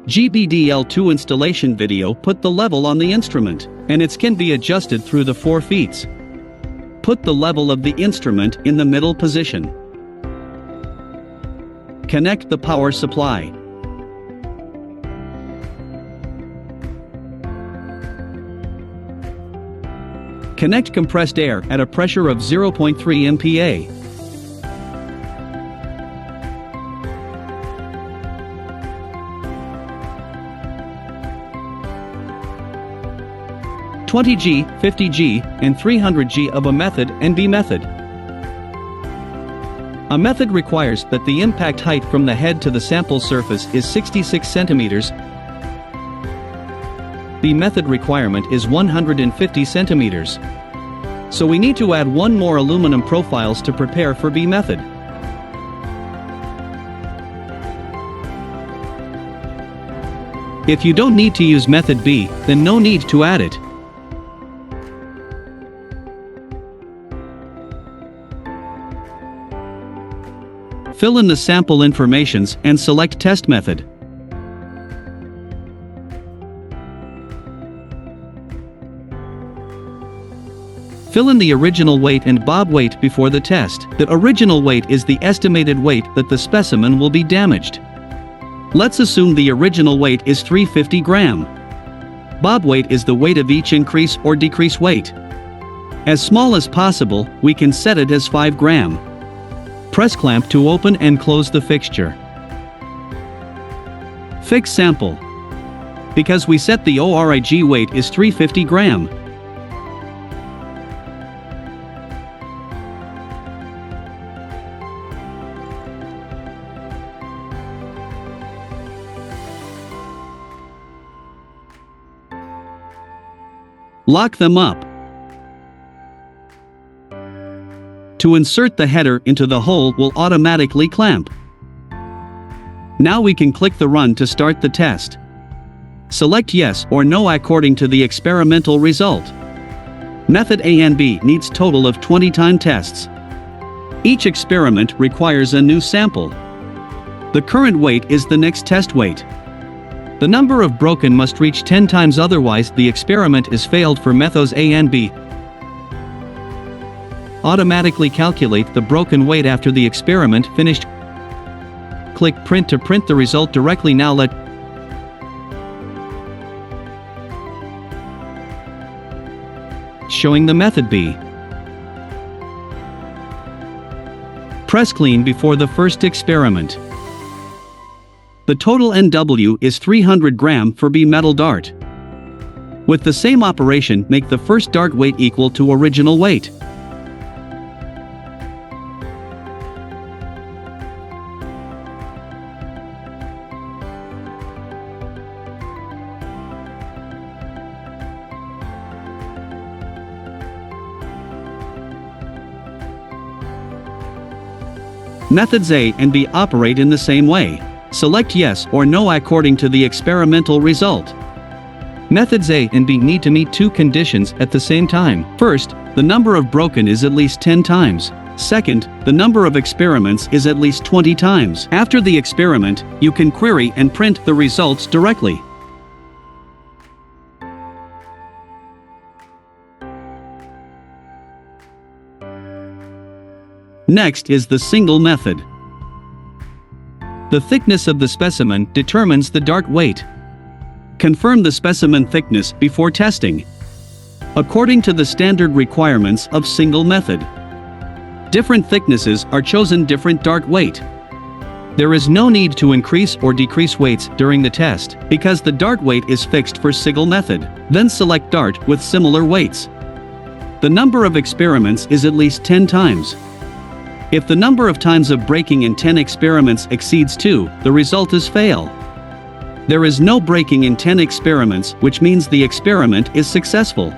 GBD-L2 installation video put the level on the instrument, and it can be adjusted through the 4 feet. Put the level of the instrument in the middle position. Connect the power supply. Connect compressed air at a pressure of 0.3 MPa. (20G, 50G, and 300G of a method and B method). A method requires that the impact height from the head to the sample surface is 66 centimeters. B method requirement is 150 centimeters. So we need to add one more aluminum profiles to prepare for B method. If you don't need to use method B, then no need to add it. Fill in the sample informations and select test method. Fill in the original weight and bob weight before the test. The original weight is the estimated weight that the specimen will be damaged. Let's assume the original weight is 350 gram. Bob weight is the weight of each increase or decrease weight. As small as possible, we can set it as 5 gram. Press clamp to open and close the fixture. Fix sample. Because we set the ORIG weight is 350 gram. Lock them up. To insert the header into the hole will automatically clamp. Now we can click the run to start the test. Select yes or no according to the experimental result. Method A and B needs total of 20 time tests. Each experiment requires a new sample. The current weight is the next test weight. The number of broken must reach 10 times, otherwise the experiment is failed for methods A and B. Automatically calculate the broken weight after the experiment finished. Click print to print the result directly. Now let showing the method B. Press clean before the first experiment. The total NW is 300 gram for B metal dart. With the same operation, make the first dart weight equal to original weight. Methods A and B operate in the same way. Select yes or no according to the experimental result. Methods A and B need to meet 2 conditions at the same time. First, the number of broken is at least 10 times. Second, the number of experiments is at least 20 times. After the experiment, you can query and print the results directly. Next is the single method. The thickness of the specimen determines the dart weight. Confirm the specimen thickness before testing, according to the standard requirements of single method. Different thicknesses are chosen different dart weight. There is no need to increase or decrease weights during the test, because the dart weight is fixed for single method. Then select dart with similar weights. The number of experiments is at least 10 times. If the number of times of breaking in 10 experiments exceeds 2, the result is fail. There is no breaking in 10 experiments, which means the experiment is successful.